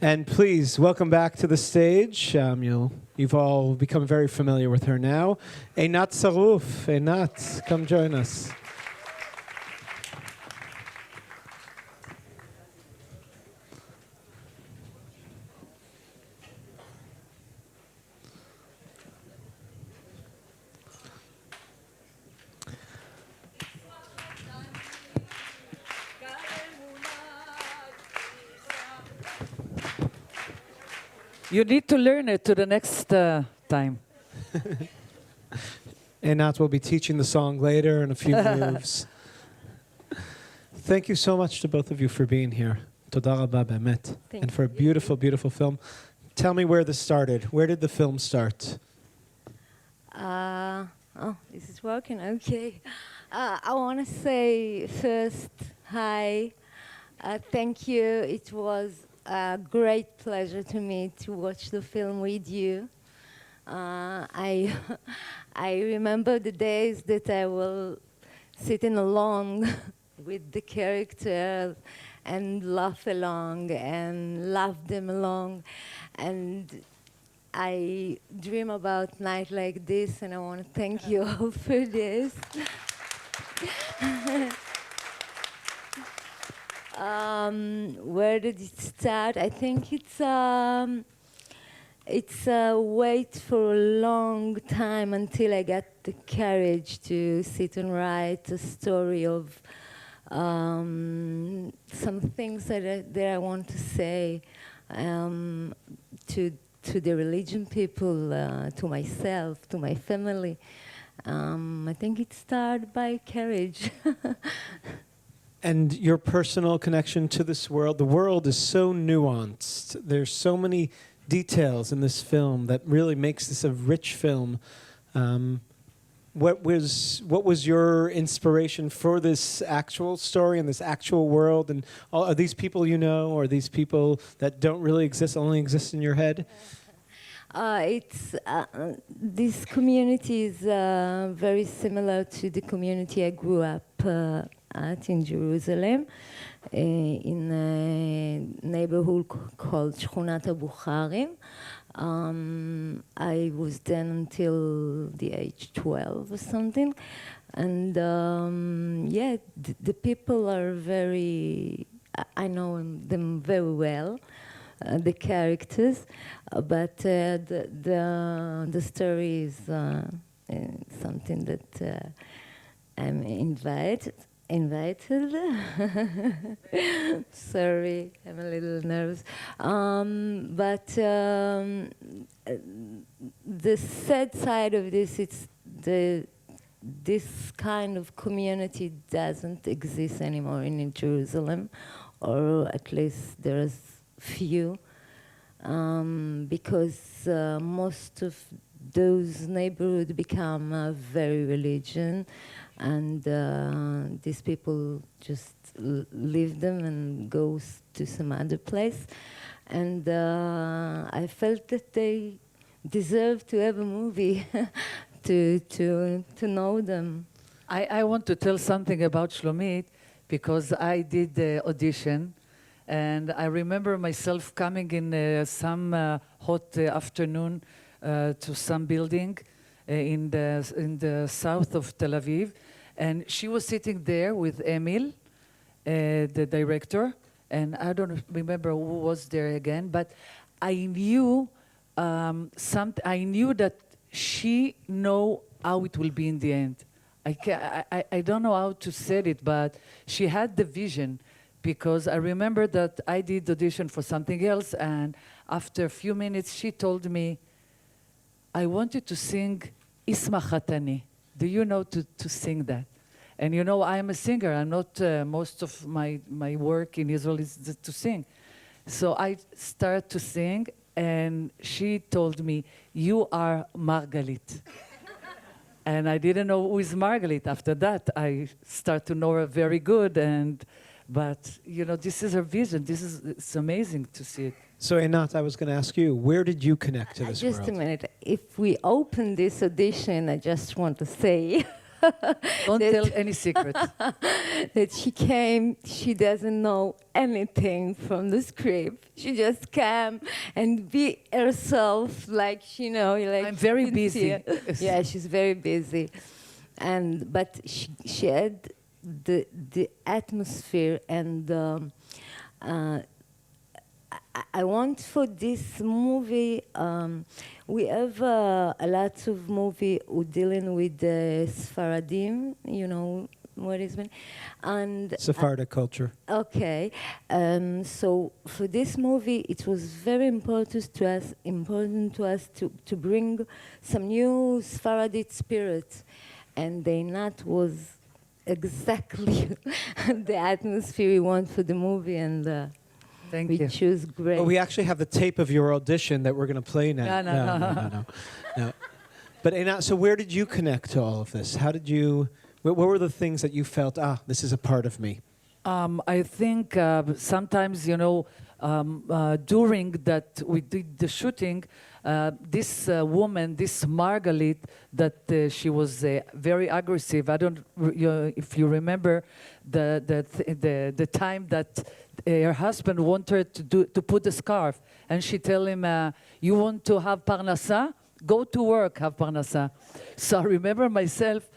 And please, welcome back to the stage. You've all become very familiar with her now. Einat Sarouf. Einat, come join us. You need to learn it to the next time. Einat will be teaching the song later and a few moves. Thank you so much to both of you for being here. Toda rabba be'emet. And for a beautiful, beautiful film. Tell me where this started. Where did the film start? This is working, okay. I want to say first, hi. Thank you. It was a great pleasure to me to watch the film with you. I remember the days that I will sitting along with the characters and laugh along and laugh them along. And I dream about night like this, and I want to thank you all for this. Where did it start? I think it's a wait for a long time until I got the courage to sit and write a story of some things that I want to say to the religion people, to myself, to my family. I think it started by courage. And your personal connection to this world. The world is so nuanced. There's so many details in this film that really makes this a rich film. What was your inspiration for this actual story and this actual world? And are these people you know, or are these people that don't really exist, only exist in your head? This community is very similar to the community I grew up at in Jerusalem, in a neighborhood called Shchunat Bukharim. I was then until the age 12 or something. And the people are very, I know them very well, the characters, but the story is something that I'm invited. Sorry, I'm a little nervous. But the sad side of this, this kind of community doesn't exist anymore in Jerusalem, or at least there's few, because most of those neighborhoods become very religious. And these people just leave them and go to some other place. And I felt that they deserve to have a movie to know them. I want to tell something about Shlomit, because I did the audition, and I remember myself coming in some hot afternoon to some building in the south of Tel Aviv, and she was sitting there with Emil, the director, and I don't remember who was there again, but I knew I knew that she know how it will be in the end. I don't know how to say it, but she had the vision, because I remember that I did audition for something else, and after a few minutes she told me, I wanted to sing Isma Chatani. Do you know to sing that? And you know, I am a singer. I'm not, most of my work in Israel is to sing. So I started to sing, and she told me, you are Margalit. And I didn't know who is Margalit. After that, I start to know her very good. But you know, this is her vision. It's amazing to see it. So Einat, I was going to ask you, where did you connect to this world? Just a minute. If we open this audition, I just want to say Don't that- tell any secrets. that she came, she doesn't know anything from the script. She just came and be herself, like she know, like I'm very sincere. busy. Yeah, she's very busy, but she had the atmosphere and. I want for this movie, we have a lot of movie who dealing with the Sfaradim, you know what is it? And Sephardic culture. okay, so for this movie, it was very important to us to bring some new Sephardic spirit, and the Einat was exactly the atmosphere we want for the movie, and. Thank We you. choose great. Well, we actually have the tape of your audition that we're going to play now. No. But Einat, so where did you connect to all of this? How did you? What were the things that you felt? This is a part of me. I think sometimes, during that we did the shooting, this woman, this Margalit, that she was very aggressive. I don't, if you remember, the time that her husband wanted her to put a scarf, and she tell him, "You want to have parnasa? Go to work, have parnasa." So I remember myself,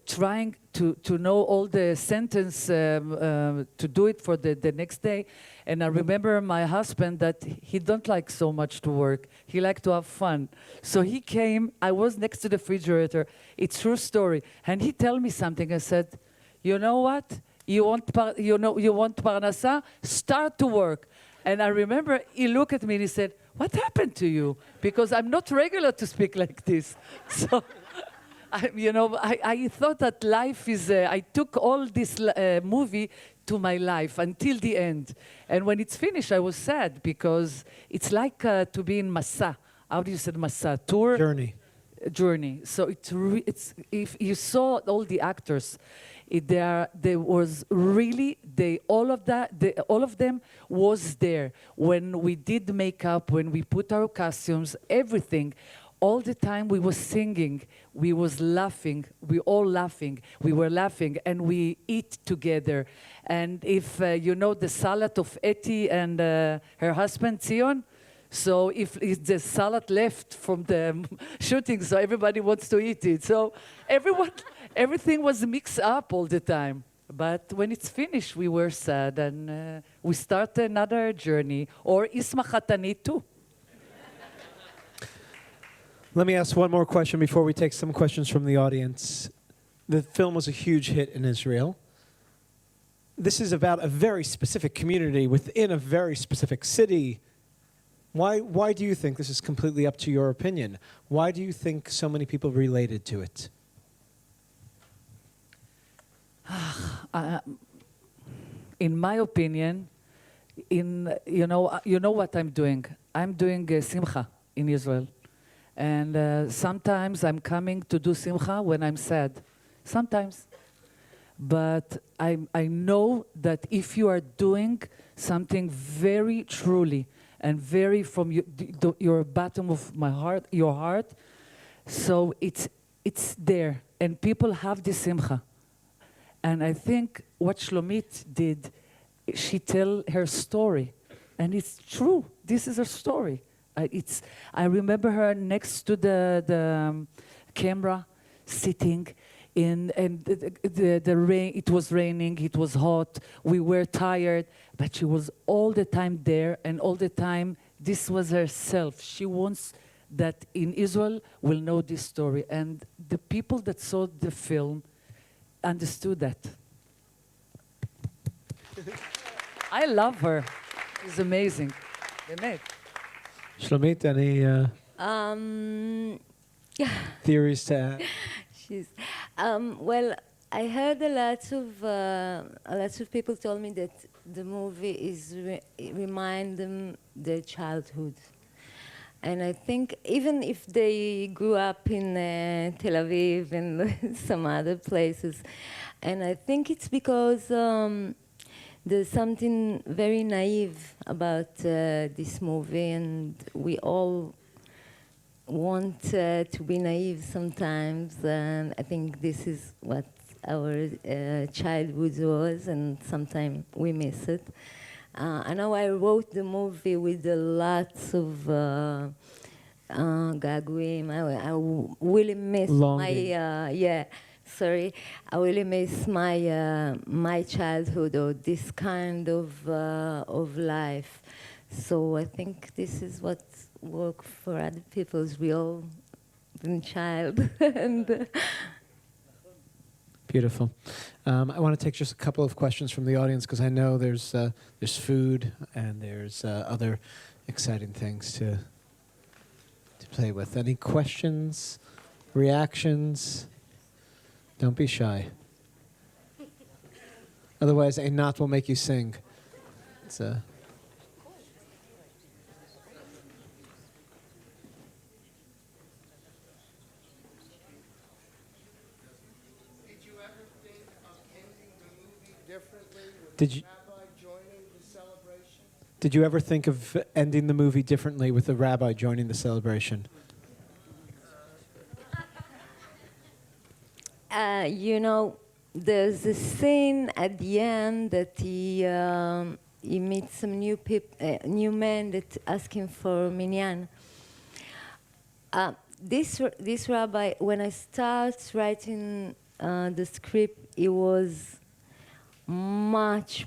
trying to know all the sentence to do it for the next day. And I remember my husband that he don't like so much to work. He liked to have fun. So he came, I was next to the refrigerator. It's true story. And he tell me something. I said, "You know what? You want parnasa? Start to work." And I remember he looked at me and he said, "What happened to you?" Because I'm not regular to speak like this. So, I thought that life is, I took all this movie to my life until the end. And when it's finished, I was sad because it's like to be in Masa. How do you say Masa? Tour? Journey. So it's if you saw all the actors, there was really all of them was there when we did makeup, when we put our costumes, everything. All the time we was singing, we was laughing, we were laughing, and we eat together. And if the salad of Eti and her husband Zion, so if the salad left from the shooting, so everybody wants to eat it. So everything was mixed up all the time. But when it's finished, we were sad, and we start another journey, or Isma Chatani too. Let me ask one more question before we take some questions from the audience. The film was a huge hit in Israel. This is about a very specific community within a very specific city. Why do you think, this is completely up to your opinion, why do you think so many people related to it? In my opinion, you know what I'm doing? I'm doing Simcha in Israel. And sometimes I'm coming to do Simcha when I'm sad. Sometimes. But I know that if you are doing something very truly and very from your bottom of my heart, your heart, so it's there. And people have this Simcha. And I think what Shlomit did, she tell her story. And it's true. This is her story. I remember her next to the camera, sitting in, and the rain. It was raining. It was hot. We were tired, but she was all the time there, and all the time this was herself. She wants that in Israel will know this story, and the people that saw the film understood that. I love her. She's amazing. באמת. Shlomit, any theories to add? Well, I heard a lot of people told me that the movie is remind them their childhood, and I think even if they grew up in Tel Aviv and some other places, and I think it's because there's something very naive about this movie, and we all want to be naive sometimes, and I think this is what our childhood was, and sometimes we miss it. I know I wrote the movie with lots of gaguim. I really miss Longing. I really miss my childhood or this kind of life. So I think this is what works for other people's real child. And Beautiful. I want to take just a couple of questions from the audience because I know there's food and there's other exciting things to play with. Any questions, reactions? Don't be shy. Otherwise, Einat will make you sing. It's a Did you rabbi joining the celebration? Did you ever think of ending the movie differently with the rabbi joining the celebration? You know, there's a scene at the end that he meets some new men that ask him for minyan. This rabbi, when I start writing the script, he was much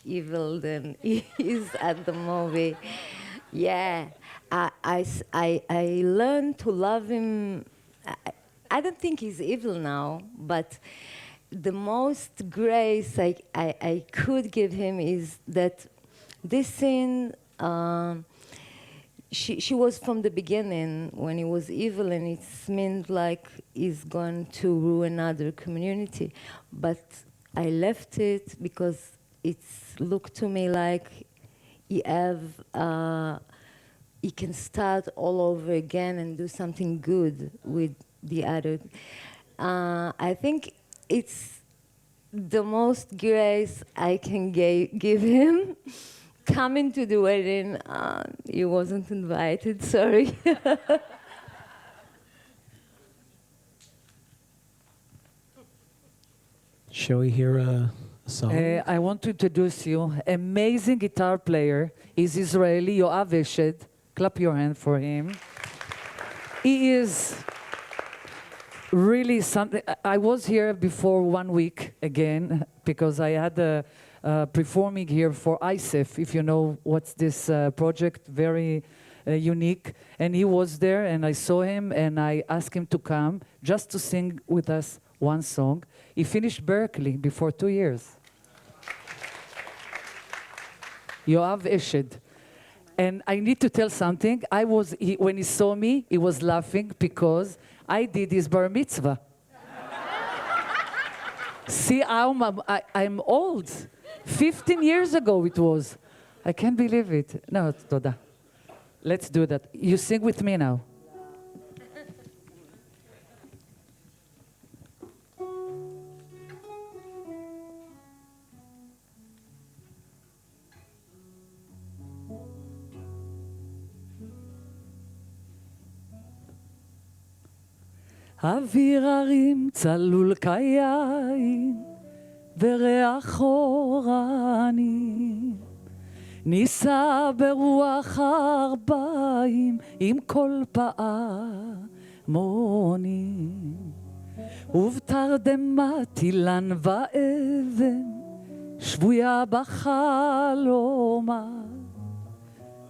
evil than he is at the movie. Yeah, I learned to love him. I don't think he's evil now, but the most grace I could give him is that this scene, she was from the beginning when he was evil, and it meant like he's going to ruin other community. But I left it because it looked to me like he can start all over again and do something good with the other. I think it's the most grace I can give him. Coming to the wedding, he wasn't invited, sorry. Shall we hear a song? I want to introduce you. Amazing guitar player. He's Israeli, Yoav Eshed. Clap your hand for him. He is really something. I was here before 1 week again because I had performing here for ISEF, if you know what's this project, very unique. And he was there, and I saw him, and I asked him to come just to sing with us one song. He finished Berkeley before 2 years. Yoav Eshed. And I need to tell something. When he saw me, he was laughing because I did his bar mitzvah. See, I'm old. 15 years ago it was. I can't believe it. No, Toda. Let's do that. You sing with me now. אוויר הרים צלול כיין וריח אורנים נישא ברוח ארבעים עם כל פעמונים ובתרדמת אילן ואבן שבויה בחלומה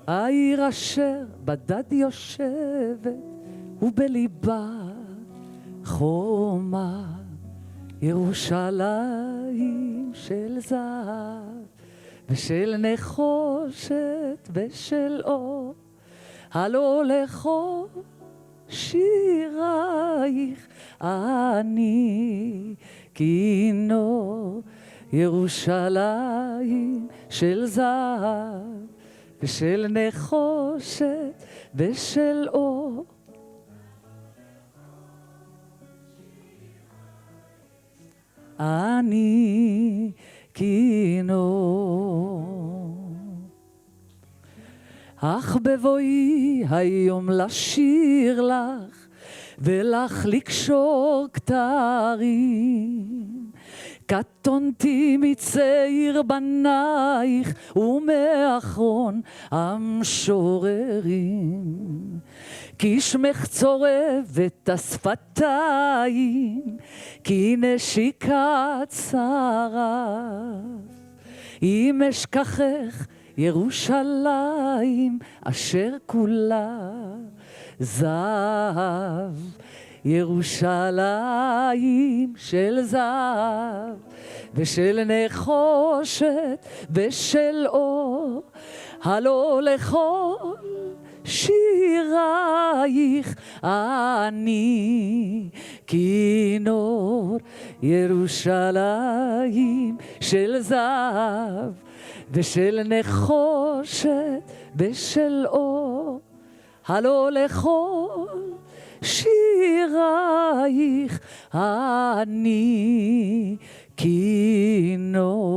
העיר אשר בדד יושבת ובליבה חומה ירושלים של זהב ושל נחושת ושל אור הלא לכל שירייך אני כינור ירושלים של זהב ושל נחושת ושל אור אני כינור אך בבואי היום לשיר לך ולך לקשור כתרים, קטונתי מצעיר בנייך ומאחרון המשוררים, כי שמך צורב את השפתיים, כי נשיקת שרף. אם אשכחך ירושלים אשר כולה זהב, ירושלים של זהב ושל נחושת ושל אור, הלא לכל שירייך אני כינור, ירושלים של זהב ושל נחושת ושל אור, הלא לכל שירייך אני כינור.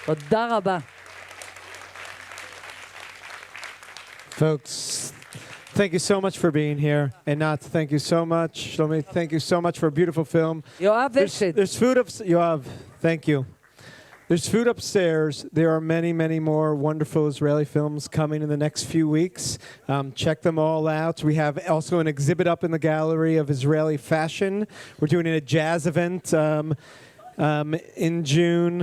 תודה רבה. Folks, thank you so much for being here. Einat, thank you so much. Shlomit, thank you so much for a beautiful film. יואב אשת. There's food up. Yoav, thank you. There's food upstairs. There are many, many more wonderful Israeli films coming in the next few weeks. Check them all out. We have also an exhibit up in the gallery of Israeli fashion. We're doing a jazz event in June,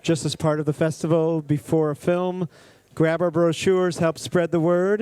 just as part of the festival before a film. Grab our brochures, help spread the word.